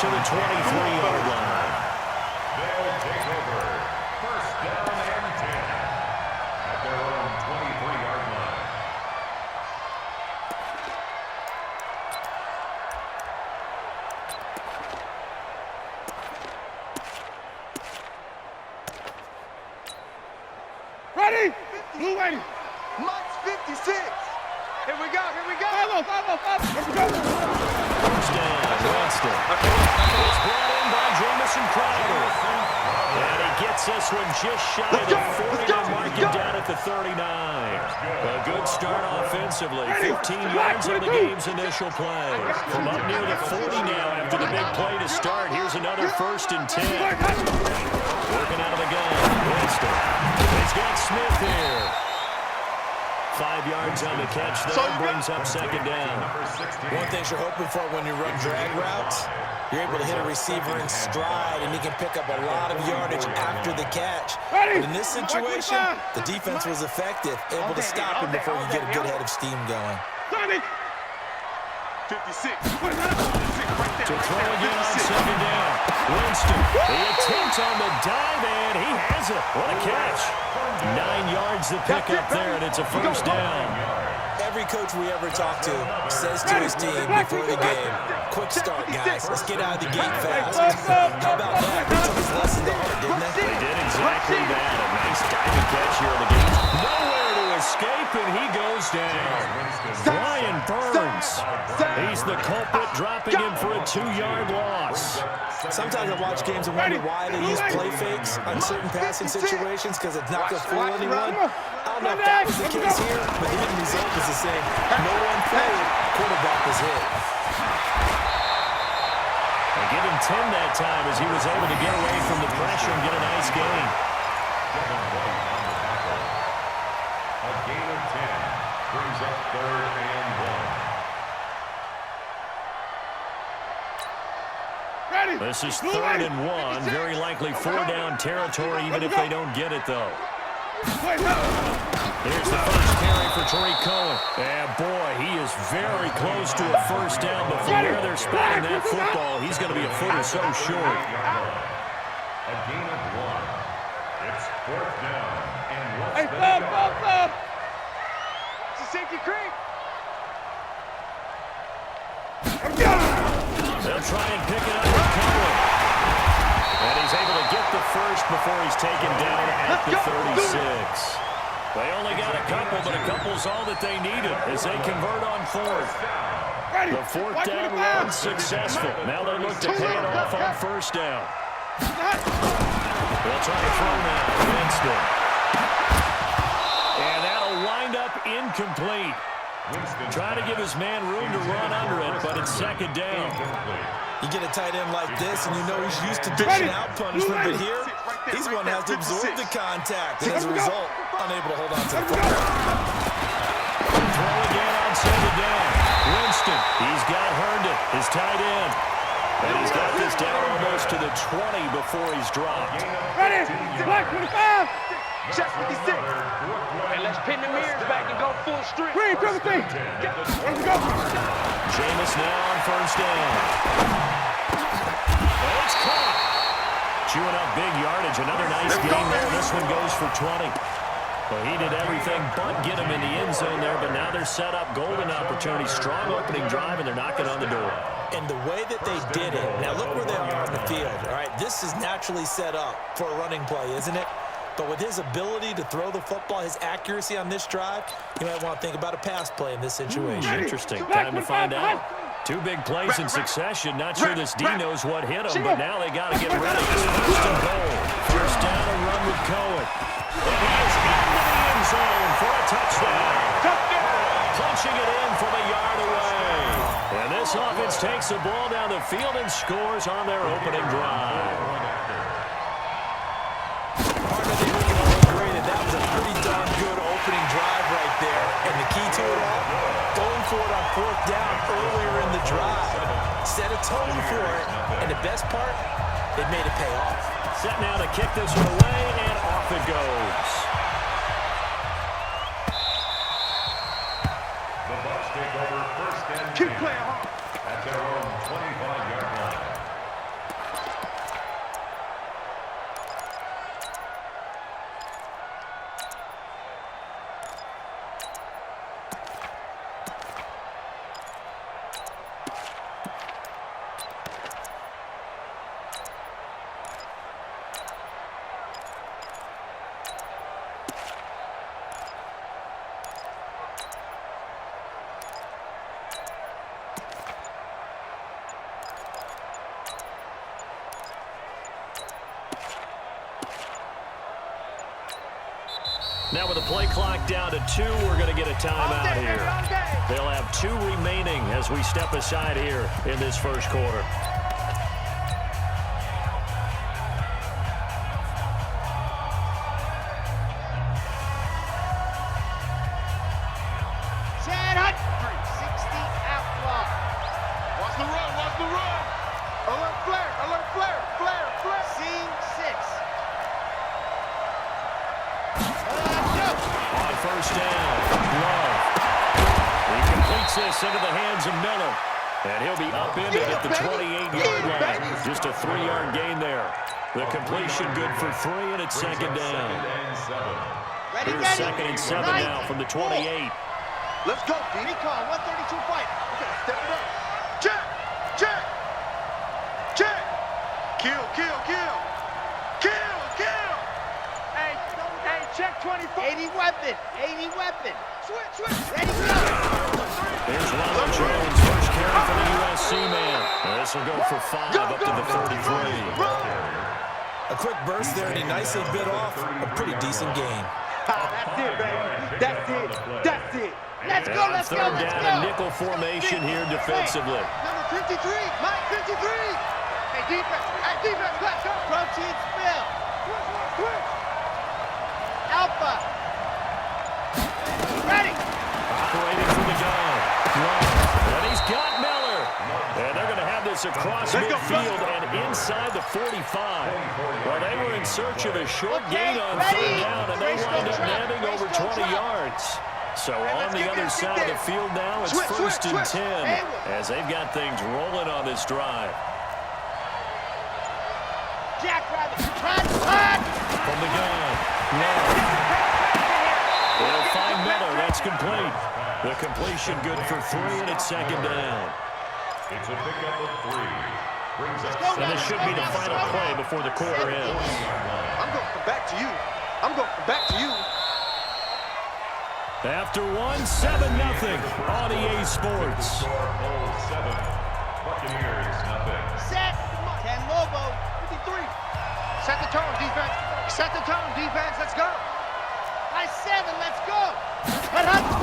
to the 23-yard line. They'll take over. First down and 10 at their own 23-yard line. Ready? Blue ready. Mike's 56. Here we go. Follow. Let's go. First down, Winston. It's brought in by Jamison Crowder. And he gets this one just shy of the 40 to mark him down at the 39. A good start offensively. 15 yards on the game's initial play. From up near the 40 now after the big play to start. Here's another 1st and 10. Working out of the gun. Winston. He's got Smith here. 5 yards on the catch there, brings up 2nd down. One thing you're hoping for when you run drag routes, you're able to hit a receiver in stride, and he can pick up a lot of yardage after the catch. But in this situation, the defense was effective, able to stop him before you get a good head of steam going. 56. To throw again on 2nd down. Winston, the attempt on the dive, and he has it. What a catch. 9 yards to pick up there, and it's a 1st down. Every coach we ever talk to says to his team before the game, quick start, guys. Let's get out of the gate fast. How about that? They took his lesson to heart, didn't they? They did exactly that. A nice diving catch here in the game. Nowhere to escape, and he goes down. Brian Burns. He's the culprit, dropping him for a 2-yard loss. Sometimes I watch games and wonder why they use play fakes on certain passing situations because it's not going to fool anyone. I don't know if that was the case here, but the end result is the same. No one played, quarterback was hit. They give him 10 that time as he was able to get away from the pressure and get a nice gain. A gain of 10 brings up 3rd and 1. This is 3rd and 1. Very likely 4-down territory, even if they don't get it, though. Here's the first carry for Tariq Cohen. And, boy, he is very close to a 1st down, but from where they're spotting that football, he's going to be a foot or so short. A gain of 1. It's 4th down. And Hey, stop. It's a safety creep. They'll try and pick it up with Cohen. And he's able to get the first before he's taken down at the 36. They only got a couple, but a couple's all that they needed as they convert on 4th. The 4th down run successful. Now they look to pay it off on 1st down. They'll try to throw now. Winston. And that'll wind up incomplete. Trying to give his man room to run under it, but it's 2nd down. You get a tight end like this, and you know he's used to dishing out punishment, but here, he's the one that has to absorb the contact, and as a result, unable to hold on to the football. Throw again on 2nd down. Winston, he's got Herndon, his tight end. And he's got this down almost to the 20 before he's dropped. Ready? Black 25. Check 56. And let's pin the mirrors back and go full strength. Green, Timothy. Let's go. Jameis now on 1st down. And it's caught. Chewing up big yardage. Another nice game there. This one goes for 20. Well, he did everything but get him in the end zone there, but now they're set up golden opportunity. Strong opening drive, and they're knocking on the door. And the way that they did it, now look where they are on the field, all right? This is naturally set up for a running play, isn't it? But with his ability to throw the football, his accuracy on this drive, you might want to think about a pass play in this situation. Interesting. Time to find out. 2 big plays in succession. Not sure this D knows what hit him, but now they got to get ready. It's 1st and goal. 1st down and run with Cohen. And he is into the end zone for a touchdown. Punching it in from a yard away. And this offense takes the ball down the field and scores on their opening drive. Partner, they can all agree that that was a pretty darn good opening drive right there. And the key to it all, going for it on 4th down earlier in the drive. Set a tone for it. And the best part, they made it pay off. Set now to kick this one away, and off it goes. The Bucs take over 1st and 10 Keep playing hard. at their own 25-yard line. Now with the play clock down to 2, we're going to get a timeout here. They'll have 2 remaining as we step aside here in this first quarter. First down, Love. He completes this into the hands of Miller. And he'll be upended at the 28-yard line. Just a 3-yard gain there. The completion good for 3, and it's second down. Here's second and 7 now from the 28. Let's go, D. Recon, 132 fight. We gotta step it up. Check, check, check. Kill, kill, kill. Kill, kill. Hey, check 24. 80 weapon, 80 weapon. Switch, switch. Ready, go. There's Ronald Jones, first carry for the USC man. This will go for 5 up to the 33. A quick burst there, and he nicely bit off a pretty decent game. That's it, baby. That's it. That's it. Let's go, let's go, third let's down go. and nickel formation here defensively. Number 53, Mike 53. Hey, defense, let's go. Protein spill. Switch. Alpha. Ready. Operating from the gun. And he's got Miller. And they're going to have this across midfield and inside the 45. Well, they were in search of a short gain on third down, and they wound up nabbing over 20 yards. So on the other side of the field now, it's first and 10 as they've got things rolling on this drive. Jackrabbit, run! From the gun. They'll find Miller. That's complete. The completion good for 3, and it's second down. It's a pickup of 3. Brings up And this should be the final play before the quarter ends. I'm going to come back to you. I'm going to come back to you. After 1, 7-0 on EA Sports. Buccaneers, nothing. Set. 10 Lobo. 53. Set the tone, defense. Set the tone, defense. Let's go. By 7, let's go.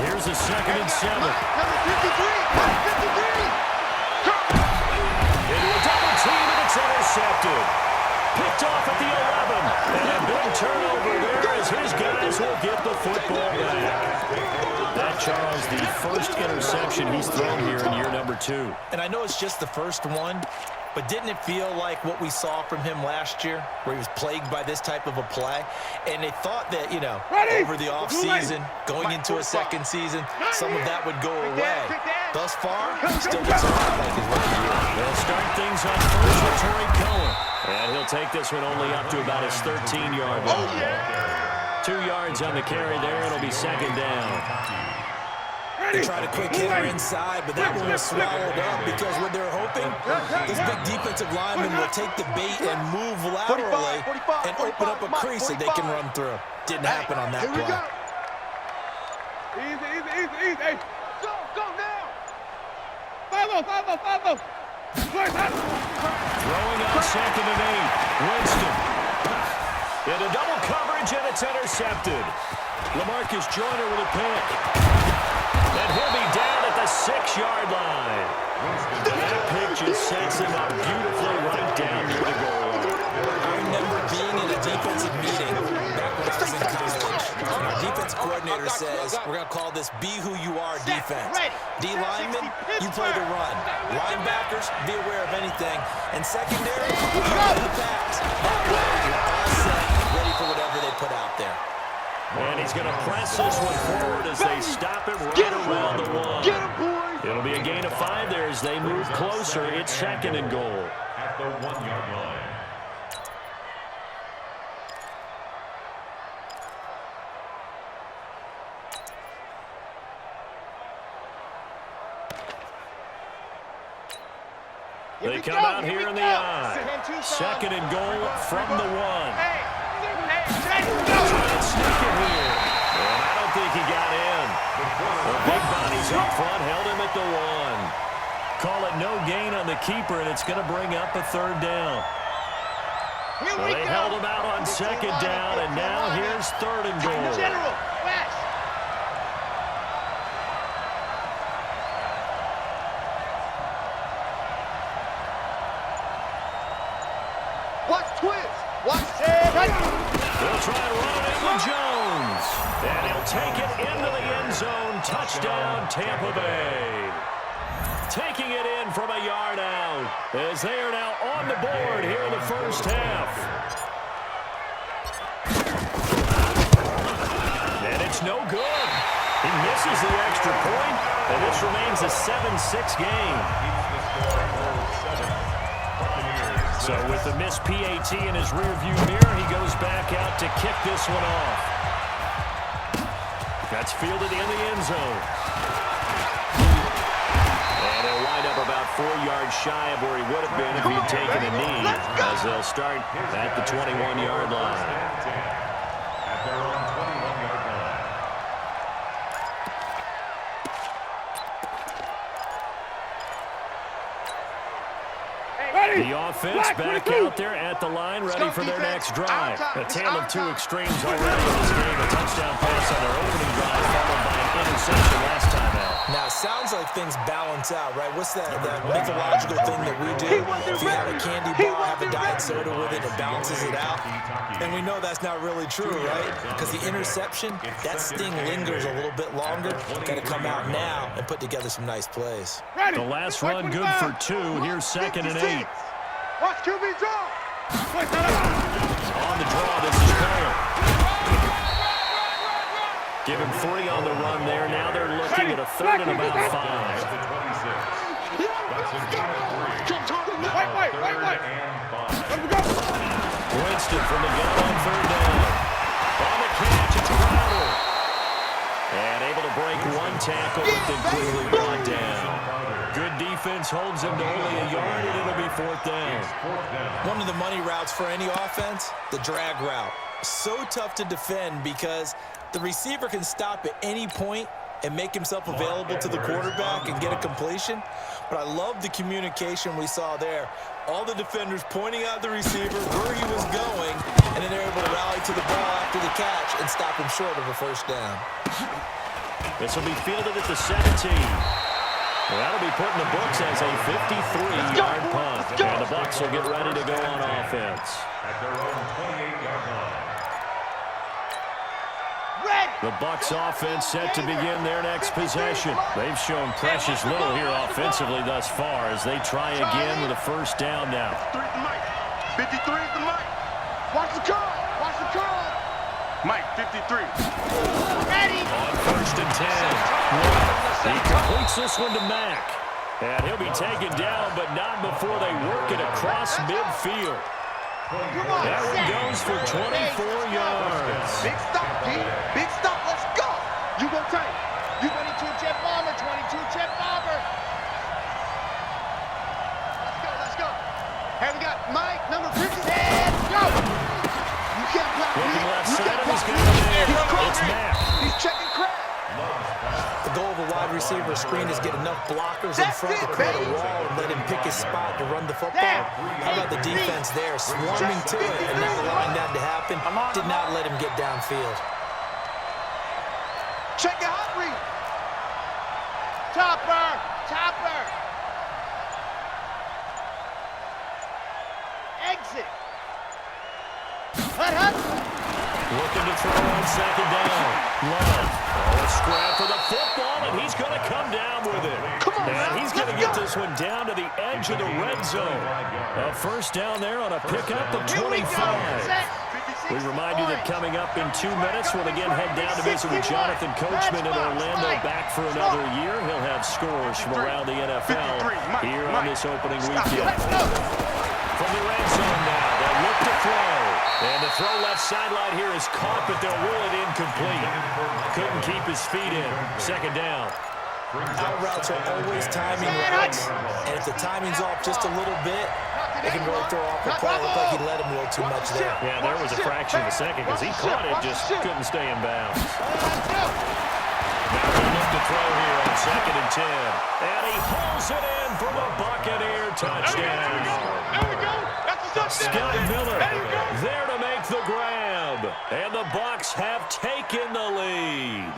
Here's a second and 7. Number 53. 53. Into a double team, and it's intercepted. Picked off at the 11. And a big turnover there as his guys will get the football back. That, Charles, the first interception he's thrown here in year number 2. And I know it's just the first one, but didn't it feel like what we saw from him last year, where he was plagued by this type of a play? And they thought that, you know, over the offseason, going into a second season, some of that would go away. Thus far, he still gets a lot like his rookie year. They'll start things on first with Torrey Cohen. And he'll take this one only up to about his 13-yard line. 2 yards on the carry there. It'll be second down. They tried a quick hitter inside, but that one was swallowed up because what they're hoping, this big defensive lineman will take the bait and move laterally and open up a crease that they can run through. Didn't happen on that play. Easy. Hey. Go now. 5-0. Throwing on second and 8. Winston. Into double coverage, and it's intercepted. LaMarcus Joyner with a pick. And he'll be down at the 6-yard line. That pick just sets him up beautifully right down near the goal line. I remember being in a defensive meeting back when I was in college. And our defense coordinator says, we're going to call this Be Who You Are defense. D linemen, you play the run. Linebackers, be aware of anything. And secondary, you play the pass. That way, you're all set, ready for whatever they put out there. And he's going to press this one forward as they stop him right around the 1. Get him, boys. It'll be a gain of 5 there as they move closer. It's second and goal. At the 1-yard line. They come out here in the I. Second and goal from the 1. Trying to sneak it here. And I don't think he got in. The big bodies up front held him at the 1. Call it no gain on the keeper, and it's going to bring up a third down. Well, they held him out on second down, and now here's third and goal. General, West. Watch twist. Watch They'll try and run it with Jones. And he'll take it into the end zone. Touchdown, Tampa Bay. Taking it in from a yard out as they are now on the board here in the first half. And it's no good. He misses the extra point, and this remains a 7-6 game. So with the missed PAT in his rearview mirror, he goes back out to kick this one off. That's fielded in the end zone. And he'll wind up about 4 yards shy of where he would have been if he had taken a knee, as they'll start at the 21-yard line. At their own 21-yard line. The offense back out there at the line, ready for their next drive. A tale of two extremes already in this game. A touchdown pass on their opening drive, followed by an interception last time out. Now, it sounds like things balance out, right? What's that mythological thing that we do? If you have a candy bar, have a diet soda with it, it balances it out. And we know that's not really true, right? Because the interception, that sting lingers a little bit longer. Got to come out now and put together some nice plays. The last run good for 2. Here's 2nd and 8. Watch QB draw. On the draw, this is Kyle. Give him 3 on the run there. Now they're looking at a 3rd and about 5. That's a gain of 3. Wait. Let me go. Winston from the gun on 3rd down. On the catch, it's Crowder. And able to break 1 tackle, but then quickly brought down. Good defense holds him to only a yard, and it'll be 4th down. One of the money routes for any offense, the drag route. So tough to defend because the receiver can stop at any point and make himself available to the quarterback and get a completion. But I love the communication we saw there. All the defenders pointing out the receiver, where he was going, and then they're able to rally to the ball after the catch and stop him short of a 1st down. This will be fielded at the 17. Well, that'll be put in the books as a 53-yard punt. And the Bucs will get ready to go on offense. At their own 28-yard line. The Bucs offense set to begin their next possession. They've shown precious little here offensively thus far as they try again with a 1st down now. 53 is the Mike. Watch the curl. Watch the curl. Mike, 53. Ready. On 1st and 10. He completes this one to Mack. And he'll be taken down, but not before they work it across midfield. That one goes for 24 yards. Big stop, D. Big stop. Let's go. You go tight. You 22 jet bomber. 22 jet bomber. Let's go. Hey, we got Mike, number 50. Go. You can't block me. Looking left You side can't of his block guy me. there. He's It's crossing. Mack. He's checking crap. The goal of a wide receiver screen is get enough blockers in front to create a wall and let him pick his spot to run the football. How about the defense there, swarming to it and not allowing that to happen? Did not let him get downfield. Check the hot read. Topper. Exit. Hut. Looking to throw on 2nd down. Love. A scrap for the football, and he's going to come down with it. And he's going to get this one down to the edge of the red zone. A 1st down there on a pickup of 25. We remind you that coming up in 2 minutes, we'll again head down to visit with Jonathan Coachman in Orlando, back for another year. He'll have scores from around the NFL here on this opening weekend. From the red zone now, they'll look to throw. And the throw left sideline here is caught, but they'll rule it incomplete. Couldn't keep his feet in. 2nd down. Out routes are always timing routes, and if the timing's off just a little bit, they can really throw off a play. It looked like he let him a little too much there. Yeah, there was a fraction of a second because he caught it, just couldn't stay in bounds. Now they look to throw here on 2nd and 10. And he hauls it in for the Buccaneer touchdown. Scott Miller there to make the grab. And the Bucs have taken the lead.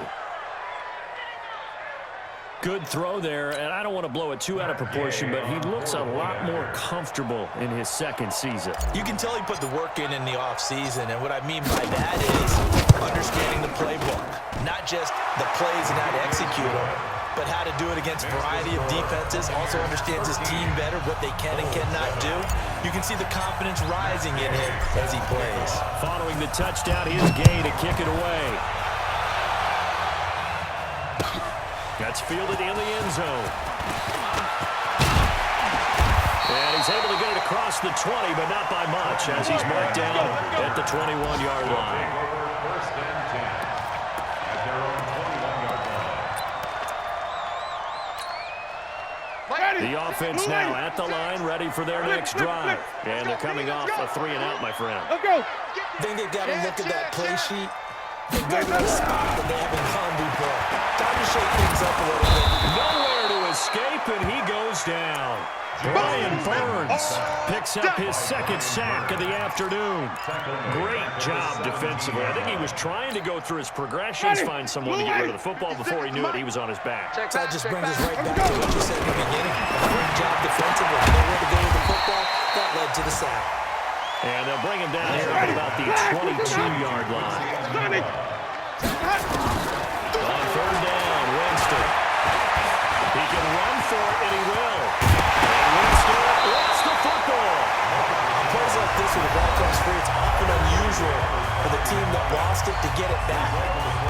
Good throw there, and I don't want to blow it too out of proportion, but he looks a lot more comfortable in his second season. You can tell he put the work in the offseason, and what I mean by that is understanding the playbook. Not just the plays and how to execute them, but how to do it against a variety of defenses. Also understands his team better, what they can and cannot do. You can see the confidence rising in him as he plays. Following the touchdown, his gain to kick it away. That's fielded in the end zone. And he's able to get it across the 20, but not by much, as he's marked down at the 21-yard line. First and 10 at their own 21-yard line. The offense now at the line, ready for their next drive. And they're coming off a 3-and-out, my friend. Let's go. I think they've got to look at that play sheet and go to the spot that they haven't gone before. Time to shake things up a little bit. Nowhere to escape, and he goes down. Brian Burns picks up his second sack of the afternoon. Great job defensively. I think he was trying to go through his progressions, find someone to get rid of the football. Before he knew it, he was on his back. So that just brings us right back to what you said in the beginning. A great job defensively. They were to go with the football. That led to the sack. And they'll bring him down here at about the 22-yard line. On third down, Winston. He can run for it, and he will. And Winston lost the football. Plays like this where the ball comes free, it's often unusual for the team that lost it to get it back.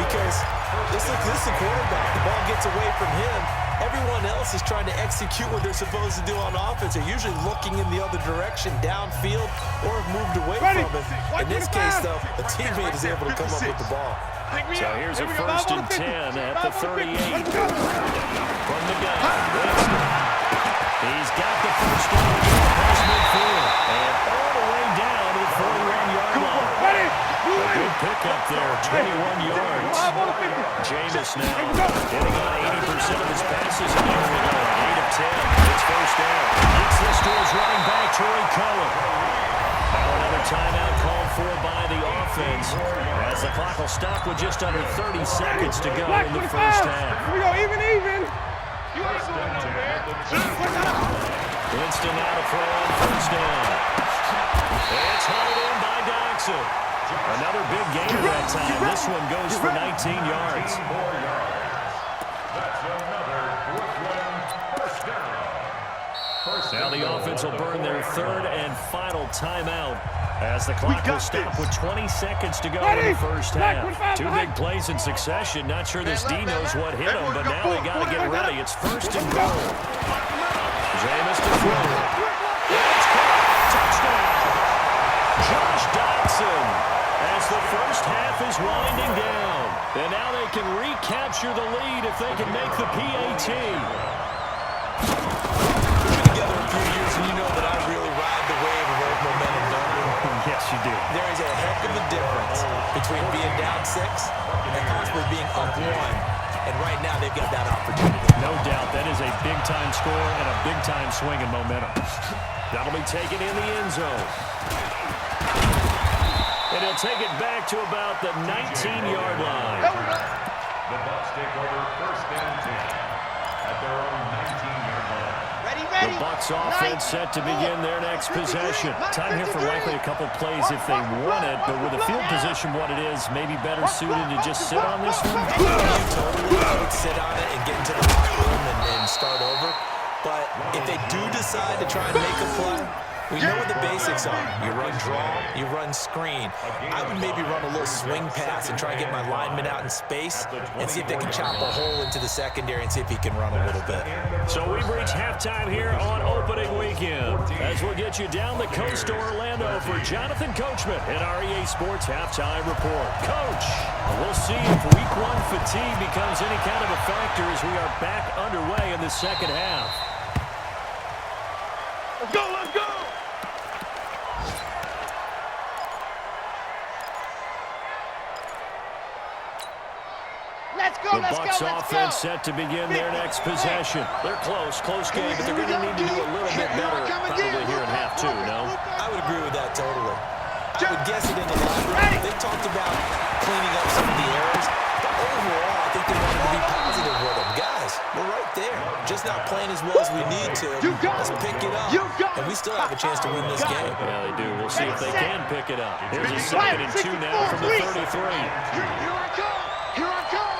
Because this is the quarterback. The ball gets away from him. Everyone else is trying to execute what they're supposed to do on offense. They're usually looking in the other direction, downfield, or have moved away from it. In this case, though, a teammate is able to come up with the ball. So here's a first and 10 at the 38. From the gun, Winston. He's got the first down across midfield. And all the way down to the 41-yard line. A good pickup there, 21 yards. Jameis now getting on 80% of his passes. And there we go, 8 of 10. It's first down. Gets this to his running back, Troy Cohen. Now another timeout called for by the offense, as the clock will stop with just under 30 seconds to go in the first half. Here we go, even. You ain't going nowhere. Winston now to throw on first down. It's hauled in by Dodson. Another big gainer that time. This one goes for 19 yards. That's another Brooklyn first down. Now the offense will burn their third and final timeout as the clock will stop with 20 seconds to go in the first half. Two big plays in succession. Not sure this D knows what hit him, but now they got to get ready. It's first and goal. Jameis to throw. It's caught. Touchdown. Josh Dodson as the first half is winding down. And now they can recapture the lead if they can make the PAT. And you know that I really ride the wave of old momentum, don't you? Yes, you do. There is a heck of a difference between being down 6 and possibly being up 1. And right now, they've got that opportunity. No doubt. That is a big-time score and a big-time swing in momentum. That'll be taken in the end zone. And he'll take it back to about the 19-yard line. The Bucs take over first and 10 at their own 19-yard line. The Bucs offense set to begin their next possession. Time here for likely a couple plays if they want it, but with the field position what it is, maybe better suited to just sit on this one. Totally, I would sit on it and get into the locker room and start over. But if they do decide to try and make a play, we know what the basics are. You run draw, you run screen. I would maybe run a little swing pass and try and get my lineman out in space and see if they can chop a hole into the secondary and see if he can run a little bit. So we've reached halftime here on opening weekend, as we'll get you down the coast to Orlando for Jonathan Coachman at our EA Sports Halftime Report. Coach, we'll see if week 1 fatigue becomes any kind of a factor as we are back underway in the second half. Let's go, let's go! The Bucs offense set to begin their next possession. They're close game, but they're going to need to do a little bit better probably here in half 2, no? I would agree with that I would guess it in the locker room. They talked about cleaning up some of the errors. But overall, I think they wanted to be positive with them. Guys, we're right there. Just not playing as well as we need to. Let's pick it up. And we still have a chance to win this game. Yeah, they do. We'll see if they can pick it up. Here's a 2nd and 2 now from the 33. Here I come. Here I come.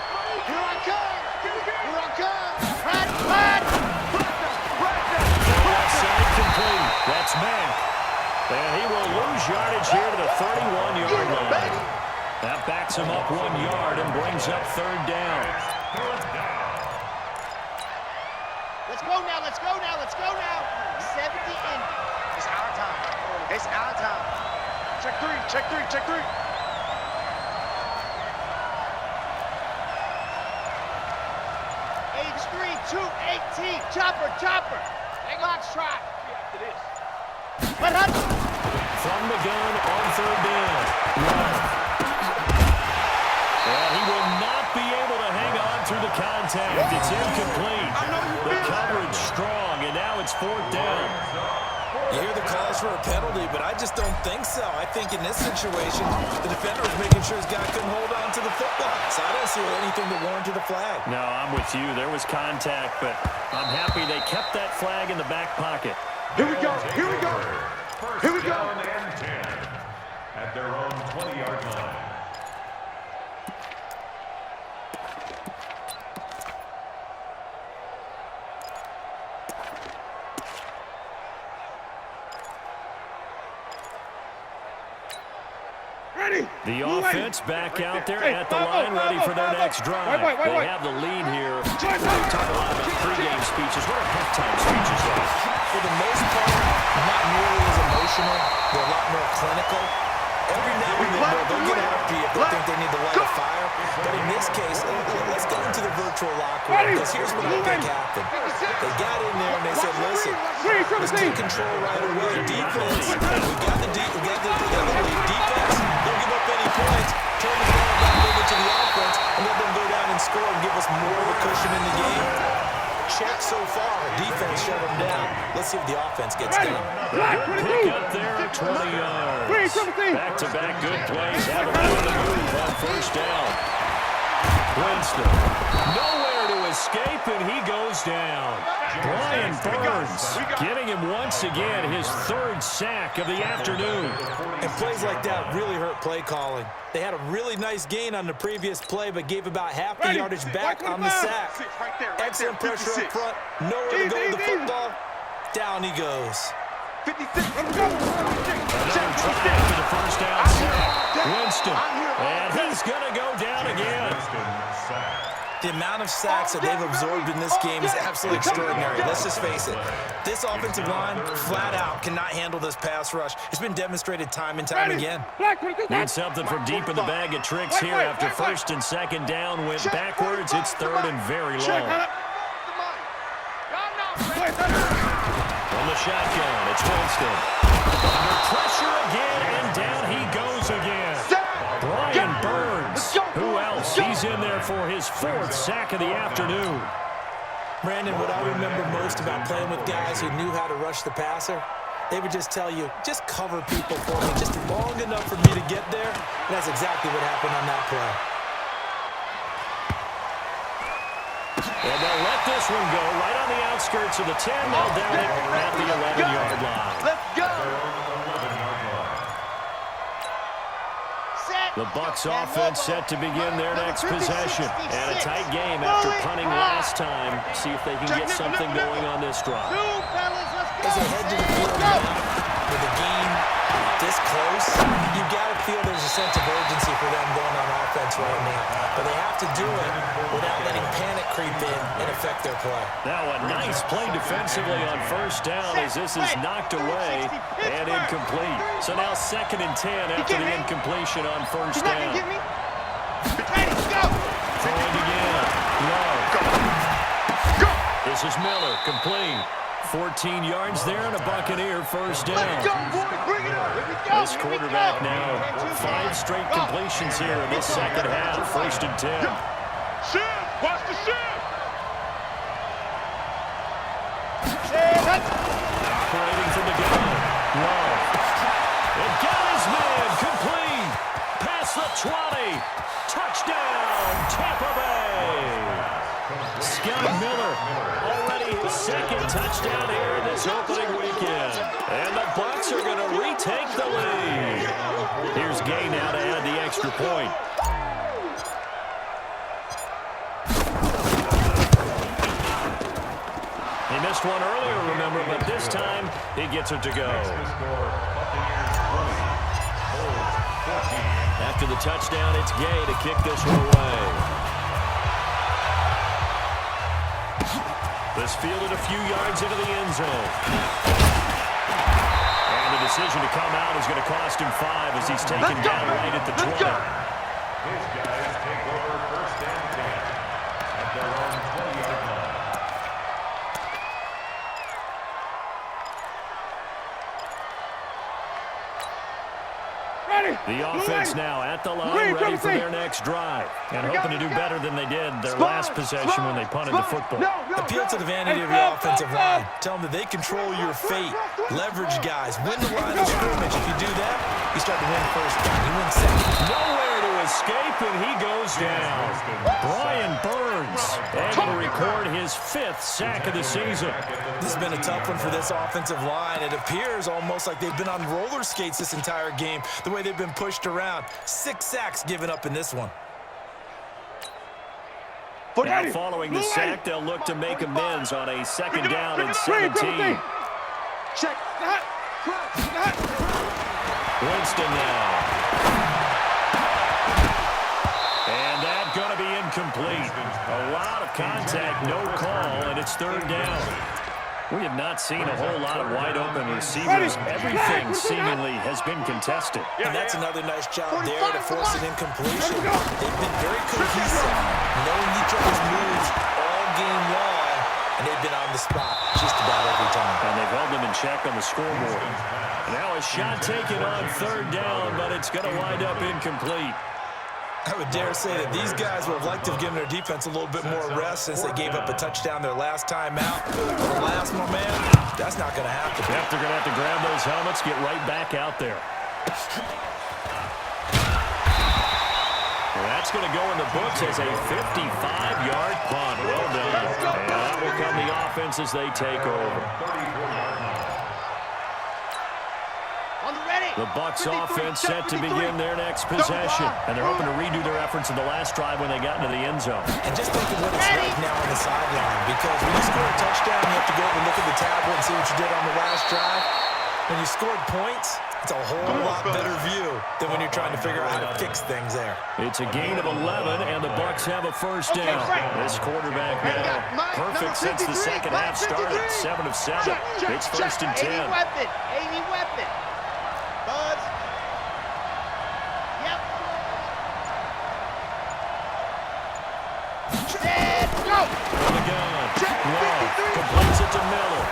Here I come. Here I come. Right. Outside complete. That's Mack. And he will lose yardage here to the 31-yard line. That backs him up 1 yard and brings up 3rd down. Let's go now. Let's go now. Let's go now. 70 in. It's our time. It's our time. Check 3. Check 3. Check 3. H3 218. Chopper. Box try. After this. From the gun on 3rd down. And he will not be able to hang on through the contact. It's incomplete. The coverage strong, and now it's 4th down. You hear the calls for a penalty, but I just don't think so. I think in this situation, the defender was making sure his guy couldn't hold on to the football. So I don't see anything that warranted a flag. No, I'm with you. There was contact, but I'm happy they kept that flag in the back pocket. Here we go. Here we go. Here we go. Down and 10 at their own 20-yard line. The offense back out there at the line, ready for their next drive. They have the lead here. We talk a lot about pregame speeches. What are halftime speeches like? For the most part, not nearly as emotional. They're a lot more clinical. Every now and then, they'll get happy if they think they need to light a fire. But in this case, let's get into the virtual locker room, because here's what I think happened. They got in there and they said, listen, let's take control right away. Defense, we got the lead. Defense, don't give up any points. Turn the ball back over to the offense and let them go down and score and give us more of a cushion in the game. Check so far. Defense shut them down. Let's see if the offense gets done. Pick up there at 20 yards. Back-to-back good plays. Have a on the move on 1st down. Winston. Nowhere to escape, and he goes down. Brian Burns getting him once again his 3rd sack of the afternoon. And plays like that really hurt play calling. They had a really nice gain on the previous play, but gave about half the yardage back on the sack. Excellent pressure up front. Nowhere to go with the football. Down he goes. 56. Another try for the 1st down sack. Winston. And he's going to go down again. The amount of sacks that they've absorbed in this game is absolutely extraordinary. Let's just face it. This offensive line, flat out, cannot handle this pass rush. It's been demonstrated time and time again. Need something from deep in the bag of tricks here after 1st and 2nd down. Went backwards. It's 3rd and very long. From the shotgun, it's Winston. Under pressure again, and down he goes again. Brian Burns. Who else? He's in there for his 4th sack of the afternoon. Brandon, what I remember most about playing with guys who knew how to rush the passer, they would just tell you, just cover people for me, just long enough for me to get there. And that's exactly what happened on that play. And they'll let this one go right on the outskirts of the 10. They'll down it at the 11-yard line. Let's go. The Bucs offense set to begin their next possession. And a tight game after punting last time. See if they can get something going on this drive. As they head to the field now, with the game this close, you got to feel there's a sense of urgency for them going on offense right now. But they have to do it without letting panic creep in and affect their play. Now a nice play defensively on 1st down as this is knocked away and incomplete. So now 2nd and 10 after the incompletion on 1st down. Throwing again. Love. This is Miller, complete. 14 yards there and a Buccaneer 1st down. This quarterback now, 5 straight completions here in this 2nd half. 1st and 10. Shift! Watch the shift! Operating from the gun. Love. It got his man. 20. Touchdown, Tampa Bay. Scott Miller already his second touchdown here in this opening weekend. And the Bucs are going to retake the lead. Here's Gay now to add the extra point. He missed one earlier, remember, but this time he gets it to go. After the touchdown, it's Gay to kick this one away. This fielded a few yards into the end zone. And the decision to come out is going to cost him 5 as he's taken down right at the 20. His guys take over first and 10 at their own 20-yard line. The offense now at the line, ready for their next drive. And hoping to do better than they did their last possession when they punted the football. Appeal to the vanity of your offensive line. Tell them that they control your fate. Leverage guys. Win the line of scrimmage. If you do that, you start to win first down. You win second. Nowhere to escape, and he goes down. Brian Burns able to record his 5th sack of the season. This has been a tough one for this offensive line. It appears almost like they've been on roller skates this entire game, the way they've been pushed around. 6 sacks given up in this one. Now following the sack, they'll look to make amends on a second down and 17. Check that. Winston now. And that's going to be incomplete. A lot of contact, no call, and it's 3rd down. We have not seen a whole lot of wide-open receivers. Everything seemingly has been contested. And that's another nice job there to force an incompletion. They've been very cohesive, knowing each other's moves all game long, and they've been on the spot just about every time. And they've held them in check on the scoreboard. Now a shot taken on 3rd down, but it's going to wind up incomplete. I would dare say that these guys would have liked to have given their defense a little bit more rest since they gave up a touchdown their last time out. The last one, man, that's not going to happen. Yep, they're going to have to grab those helmets, get right back out there. Well, that's going to go in the books as a 55-yard punt. Well done. And that will come the offense as they take over. The Bucs offense set to begin their next possession. And they're hoping to redo their efforts in the last drive when they got into the end zone. And just think of what it's like now on the sideline. Because when you score a touchdown, you have to go over and look at the tablet and see what you did on the last drive. When you scored points, it's a whole lot better view than when you're trying to figure out how to fix things there. It's a gain of 11, and the Bucs have a first down. This quarterback now perfect since the second half started. 7 of 7. It's 1st and 10. 80 weapon. Buzz. Yep. Dead. Go. On the gun. Love completes it to Miller.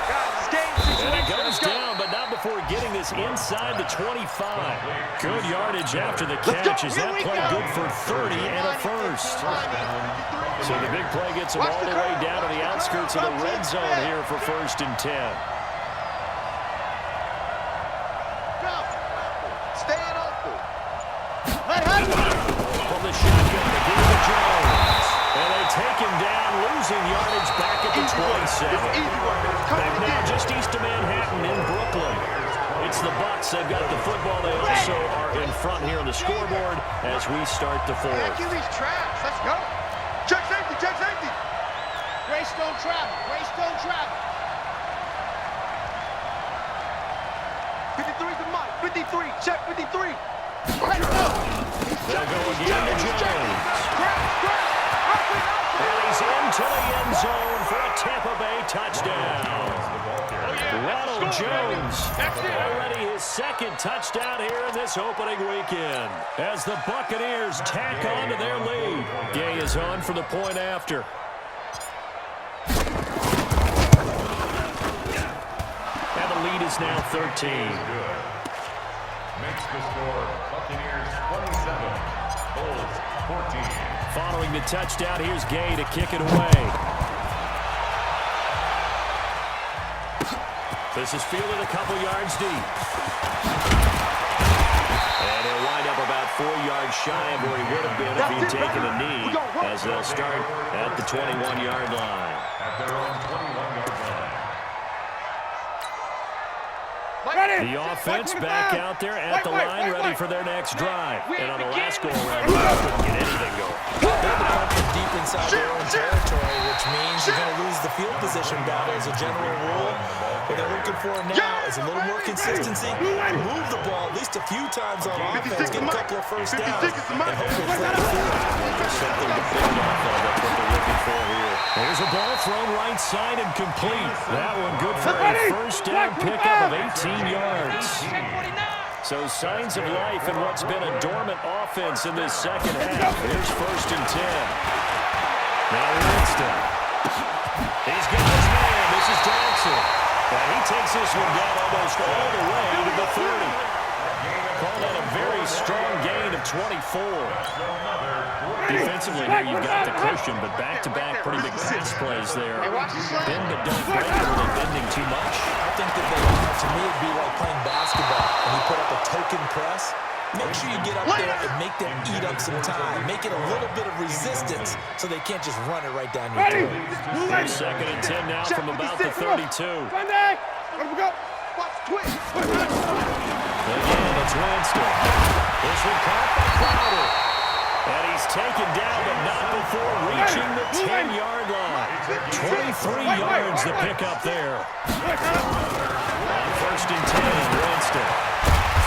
And it goes down, but not before getting this inside the 25. Good yardage after the catch. Is that play good for 30 and a first? So the big play gets him all the way down to the outskirts of the red zone here for 1st and 10. From the shotgun, they give it to Jones. And they take him down, losing yardage back at the 27. They're now just east of Manhattan in Brooklyn. It's the Bucs. They've got the football. They also are in front here on the scoreboard as we start the 4th. QB's traps. Let's go. Check safety. Check safety. Greystone travel. Greystone travel. 53's the mic. 53. Check 53. Let's go. They'll go again to Jones. And he's into the end zone for a Tampa Bay touchdown. Ronald Jones, already his 2nd touchdown here in this opening weekend, as the Buccaneers tack on to their lead. Gay is on for the point after. And the lead is now 13. Makes the score Buccaneers 27, Bulls 14. Following the touchdown, here's Gay to kick it away. This is fielded a couple yards deep. And he'll wind up about 4 yards shy of where he would have been if he'd taken a knee, as they'll start at the 21-yard line. At their own 21-yard line. The offense back out there at the line, ready for their next drive. And on the last go-around, they couldn't get anything going. They're punching deep inside their own territory, which means you're going to lose the field position battle as a general rule. What they're looking for now is a little more consistency. Move the ball at least a few times on offense, get a couple of first downs, and hopefully flip the field. Something to build off of. That's what they're looking for here. There's a ball thrown right side and complete. That one good for a first down pickup of 18 yards. So signs of life in what's been a dormant offense in this second half. Here's 1st and 10. Now Winston. He's got his man. This is Jackson. And he takes this one down almost all the way to the 30. Call that a very strong gain of 24. Defensively here, you've got the cushion, but back-to-back pretty big pass plays there. Bend but don't break, really bending too much. I think that they are. To me, it'd be like playing basketball. When you put up a token press, make sure you get up there and make them eat up some time. Make it a little bit of resistance so they can't just run it right down your throat. Here's 2nd and 10 now from about the 32. Again, Again, it's Winston. This one caught by Crowder. And he's taken down, but not before reaching the 10-yard line. 23 yards to pick up there. On 1st and 10, Winston.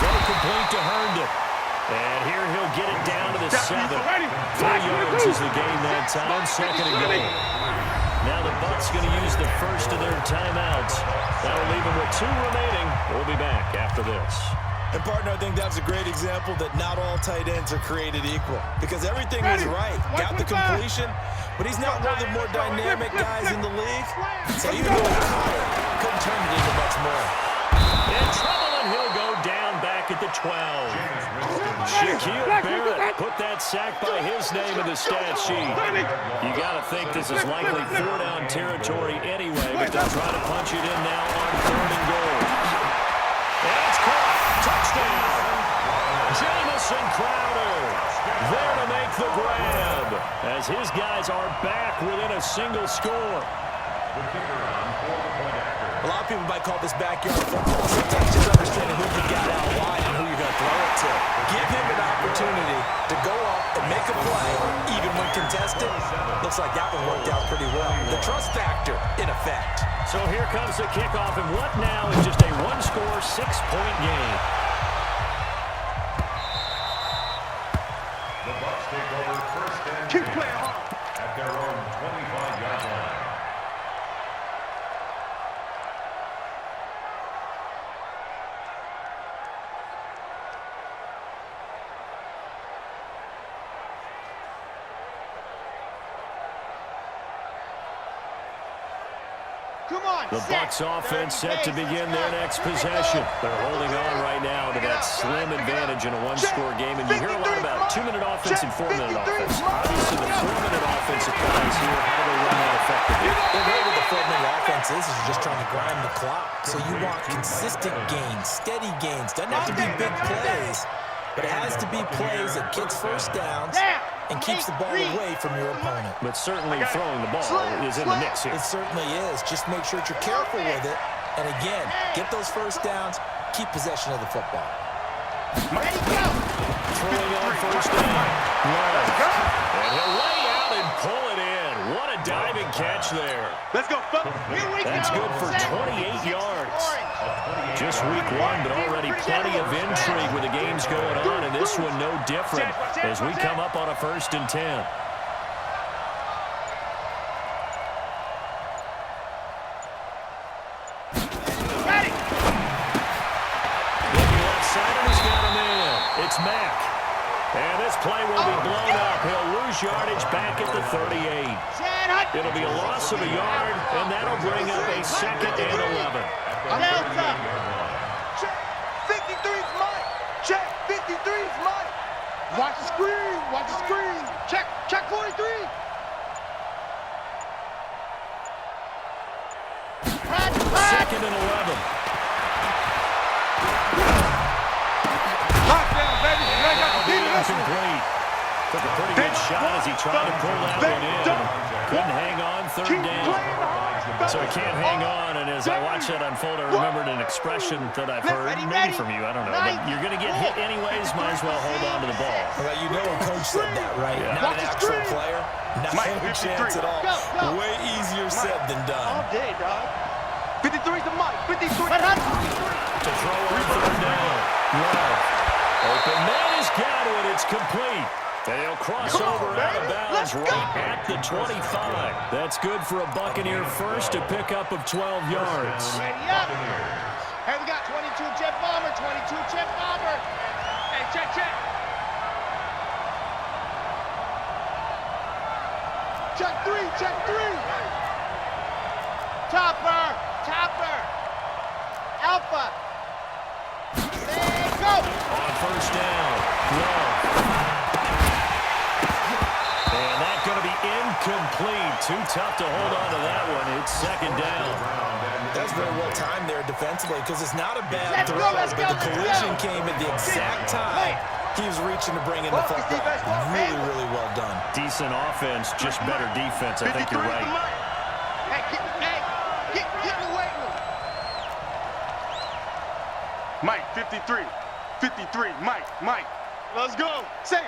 Throw complete to Herndon. And here he'll get it down to the 7. 3 yards is the gain that time. 2nd and goal. Now the Bucs going to use the first of their timeouts. That'll leave them with 2 remaining. We'll be back after this. And, partner, I think that's a great example that not all tight ends are created equal. Because everything was right. Got the completion, but he's not one of the more dynamic guys in the league. So even though he caught it, couldn't turn it into much more. In trouble, and he'll go down back at the 12. Shaquille Barrett put that sack by his name in the stat sheet. You got to think this is likely 4-down territory anyway, but they'll try to punch it in now on 3rd and goal. And it's caught. Touchdown. Jamison Crowder there to make the grab as his guys are back within a single score. A lot of people might call this backyard football. Sometimes just understanding who you got out wide and who you're going to throw it to. Give him an opportunity to go up and make a play, even when contested. Looks like that one worked out pretty well. The trust factor in effect. So here comes the kickoff, and what now is just a one-score, 6-point game. The Bucs take over 1st and 10 at their own 25-yard line. The Bucs offense set to begin their next possession. They're holding on right now to that slim advantage in a one-score game. And you hear a lot about 2-minute offense and 4-minute offense. Obviously, the 4-minute offense applies here. How do they run that effectively? The way with the 4-minute offense is you're just trying to grind the clock. So you want consistent gains, steady gains. Doesn't have to be big plays, but it has to be plays that gets first downs and keeps the ball away from your opponent. But certainly throwing the ball is in the mix here. It certainly is. Just make sure that you're careful with it. And again, get those first downs, keep possession of the football. Ready, go! Throwing on 1st down. And he'll lay out and pull it in. What a diving catch there. Let's go, folks. Here we go. That's good for 28 yards. Just week 1, but already plenty of intrigue with the games going on, and this one no different as we come up on a 1st and 10. Ready. Looking left side, and he's got him in. It's Mack. And this play will be blown up. He'll lose yardage back at the 38. It'll be a loss of a yard, and that'll bring up a 2nd and 11. Delta. Check. 53's mine. Check. 53's mine. Watch the screen. Watch the screen. Check. Check 43. Second and 11. Lockdown, baby. I got the incomplete. Took a pretty good shot as he tried to pull that one in. Couldn't hang on, third down. So he can't hang on, and as I watched that unfold, I remembered an expression that I've heard, maybe from you, I don't know. But you're going to get hit anyways, might as well hold on to the ball. Well, you know a coach said that, right? Yeah. Not an actual player. Not a chance at all. Way easier said than done. All day, dog. 53's the mic. 53. To throw on third down. Love. Open man has got it. It's complete. They'll cross over out of bounds right at the 25. That's good for a Buccaneer first, a pickup of 12 yards. Ready up. Hey, we got 22 jet bomber, 22 jet bomber. Hey, check. Check three. Topper. Alpha. There, go. On first down. Love. And that's going to be incomplete. Too tough to hold on to that one. It's second down. That's very well timed there defensively because it's not a bad throw, but the collision came at the exact time he was reaching to bring in the football. Really well done. Decent offense, just better defense. I think you're right. Hey, get in the weight room. Mike, 53. 53. Mike. Let's go. Save.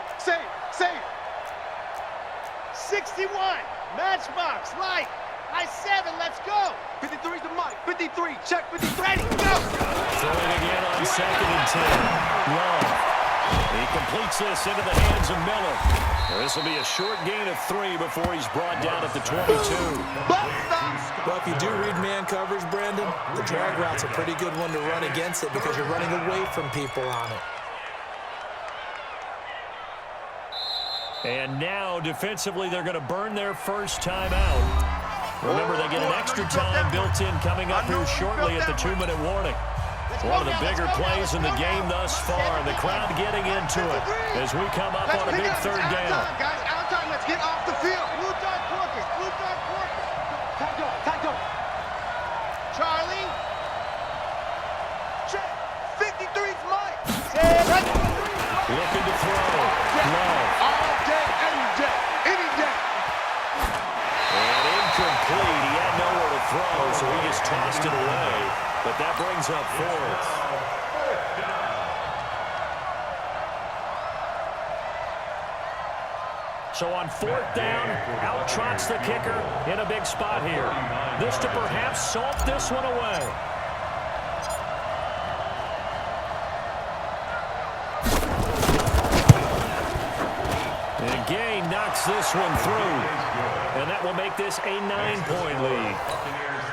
61. Matchbox. Light. High 7. Let's go. 53's the mic. 53. Check. 53. Ready. Go. Throwing again on second and 10. Love. He completes this into the hands of Miller. This will be a short gain of 3 before he's brought down at the 22. Well, if you do read man coverage, Brandon, the drag route's a pretty good one to run against it because you're running away from people on it. And now, defensively, they're going to burn their first timeout. Remember, they get an extra time built in coming up here shortly at the 2-minute warning. One of the bigger plays in the game thus far. The crowd getting into it as we come up on a big third down. Guys, out time. Let's get off the field. Blue dot Porkers. Tackle. Charlie. Check. 53's Mike. Looking to throw. Love. All day, any day. And incomplete. He had nowhere to throw, so he just tossed it away. But that brings up fourth. So on fourth down, out trots the kicker in a big spot here. This to perhaps salt this one away. And Gay knocks this one through. And that will make this a 9-point lead.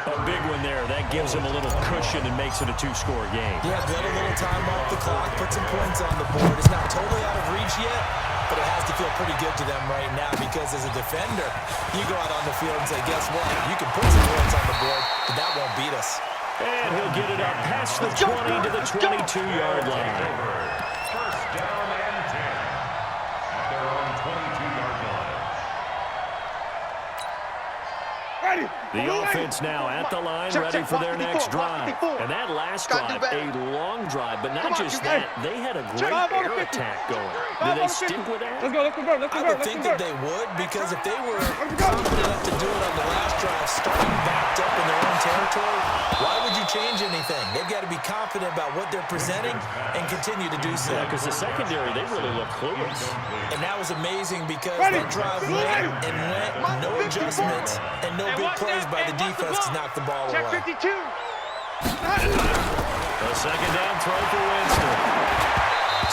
A big one there. That gives them a little cushion and makes it a 2-score game. Yeah, get a little time off the clock, put some points on the board. It's not totally out of reach yet, but it has to feel pretty good to them right now because as a defender, you go out on the field and say, guess what? You can put some points on the board, but that won't beat us. And he'll get it up past the 20 to the 22-yard line. First down and 10 at their own 22-yard line. The offense now at the line, ready for their next drive. And that last drive, a long drive, but not just that, they had a great air attack going. Do they stick with that? I would think that they would because if they were confident enough to do it on the last drive, starting backed up in their own territory, why would you change anything? They've got to be confident about what they're presenting and continue to do so. Yeah, because the secondary, they really look clueless. And that was amazing because that drive went, no adjustments, and no big plays by the defense to knock the ball away. Check 52. A second down throw for Winston.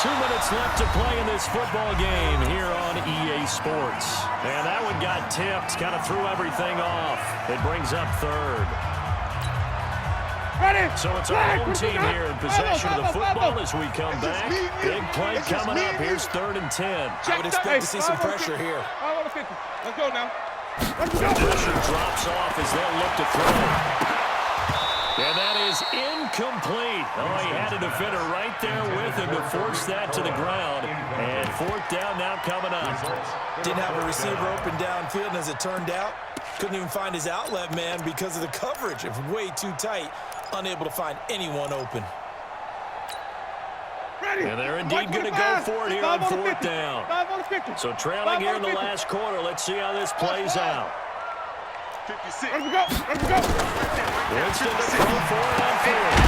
2 minutes left to play in this football game here on EA Sports. And that one got tipped, kind of threw everything off. It brings up third. So it's our home team here in possession of the football as we come back. Big play coming up. Here's 3rd and 10. I would expect to see some pressure here. Let's go now. Pressure drops off as they'll look to throw. And that is incomplete. Oh, he had a defender right there with him to force that to the ground. And 4th down now coming up. Didn't have a receiver open downfield, and as it turned out, couldn't even find his outlet man because of the coverage. It was way too tight, unable to find anyone open. And they're indeed going to go for it here on fourth down. 5 on the 50. So trailing here in the last quarter. Let's see how this plays out. 56. Let's go. Winston to throw for it on fourth.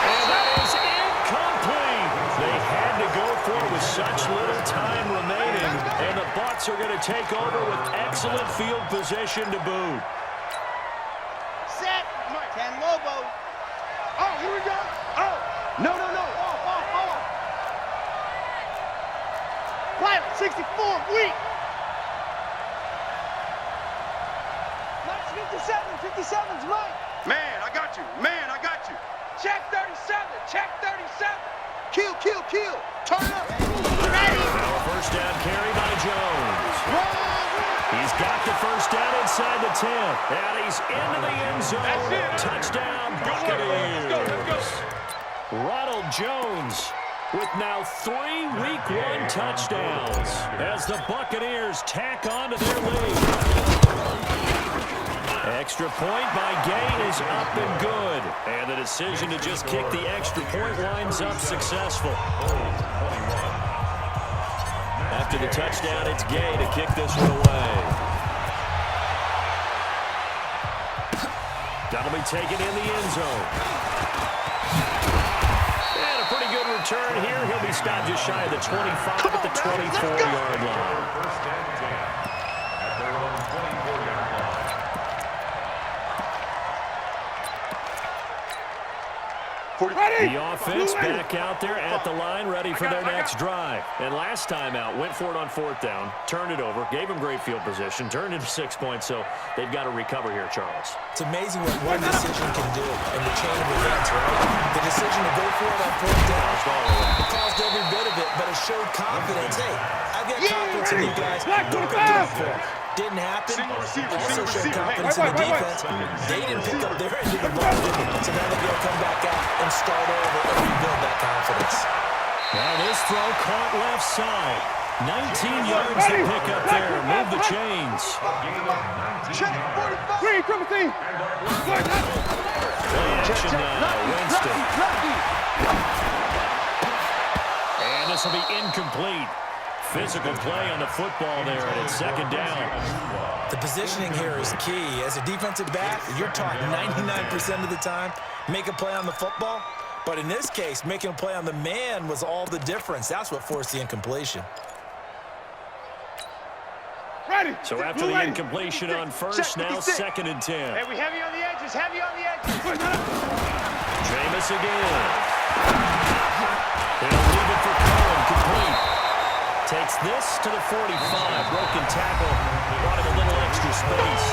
And that is incomplete. They had to go for it with such little time remaining. And the Bucs are going to take over with excellent field position to boot. Set. 10 Lobo. Oh, here we go. Oh. No. Off. Pilot, 64, weak. Nice, 57's Mike. Man, I got you. Check 37. Kill. Turn up. Ready. Now a first down carry by Jones. He's got the first down inside the 10. And he's into the end zone. That's it. Touchdown, Buccaneers. Let's go. Ronald Jones with now 3 Week 1 touchdowns as the Buccaneers tack on to their lead. Extra point by Gay is up and good. And the decision to just kick the extra point winds up successful. After the touchdown, it's Gay to kick this one away. That'll be taken in the end zone. And a pretty good return here. He'll be stopped just shy of the 25 at the 24-yard line. First and 10 at their own 24-yard line. The offense back out there at the line, ready for their next drive. And last time out, went for it on fourth down, turned it over, gave them great field position, turned into 6 points, so they've got to recover here, Charles. It's amazing what one decision can do in the chain of events, right? The decision to go for it on fourth down, it caused every bit of it, but it showed confidence. Hey, I've got confidence in you guys. Don't go get up for it. Didn't happen. Also showed confidence in the defense. They didn't pick up their end of the ball, so now they're going to come back out and start over and rebuild that confidence. Now this throw caught left side. 19 yards to pick up there. Move the chains. Play action now. Winston. And this will be incomplete. Physical play on the football there, and it's second down. The positioning here is key. As a defensive back, you're taught 99% of the time, make a play on the football. But in this case, making a play on the man was all the difference. That's what forced the incompletion. So after the incompletion on first, now second and 10. Hey, we heavy on the edges. Jameis again. They'll leave it for Cohen, complete. Takes this to the 45. Broken tackle. Brought him a little extra space.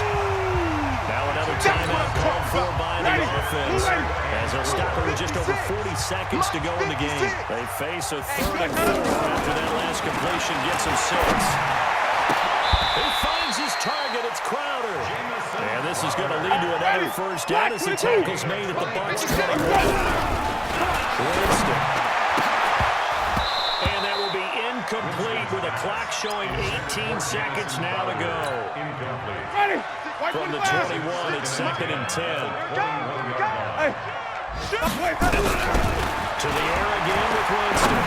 Now another timeout called for by the offense. As they'll stop it with just over 40 seconds to go in the game. They face a 3rd and 4 after that last completion gets him 6. He finds his target. It's Crowder. And this is going to lead to another first down as the tackle's made at the Bucs 21. Winston. And that will be incomplete with a clock showing 18 seconds now to go. From the 21, it's second and 10. To the air again with Winston.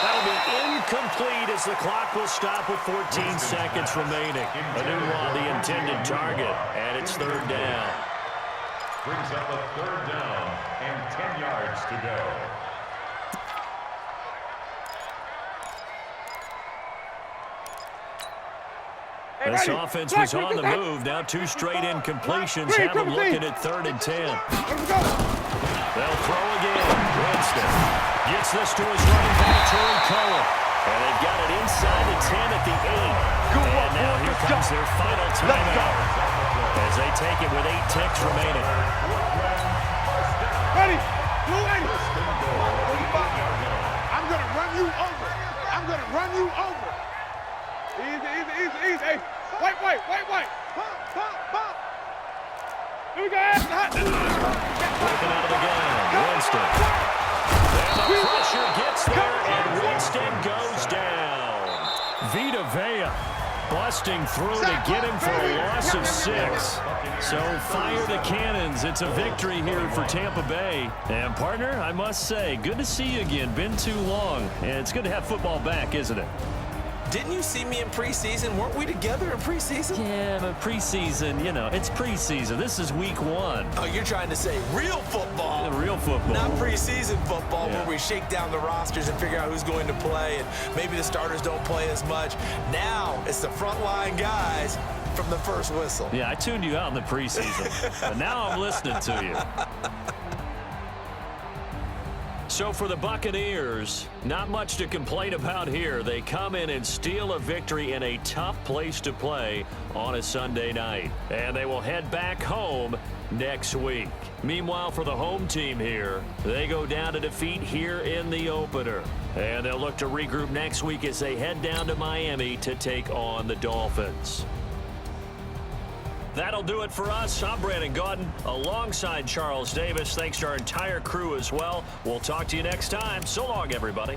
That'll be incomplete as the clock will stop with 14 seconds remaining. Anunwa, the intended target, and it's 3rd down. Brings up a 3rd down and 10 yards to go. This offense was on the move. Now 2 straight incompletions have them looking at 3rd and 10. They'll throw again. Winston gets this to his running back, Terry Cohen. And they've got it inside the 10 at the 8. And now here comes their final timeout as they take it with 8 ticks remaining. Ready? I'm going to run you over. Easy. Hey, white. Here we go. Looking out of the game, Winston. And the pressure gets there, and Winston goes down. Vita Vea Busting through to get him for a loss of 6. So fire the cannons. It's a victory here for Tampa Bay. And, partner, I must say, good to see you again. Been too long. And it's good to have football back, isn't it? Didn't you see me in preseason? Weren't we together in preseason? Yeah, but preseason, you know, it's preseason. This is week 1. Oh, you're trying to say real football. Yeah, real football. Not preseason football Yeah. where we shake down the rosters and figure out who's going to play, and maybe the starters don't play as much. Now it's the frontline guys from the first whistle. Yeah, I tuned you out in the preseason, but now I'm listening to you. So for the Buccaneers, not much to complain about here. They come in and steal a victory in a tough place to play on a Sunday night. And they will head back home next week. Meanwhile, for the home team here, they go down to defeat here in the opener. And they'll look to regroup next week as they head down to Miami to take on the Dolphins. That'll do it for us. I'm Brandon Gaudin alongside Charles Davis. Thanks to our entire crew as well. We'll talk to you next time. So long, everybody.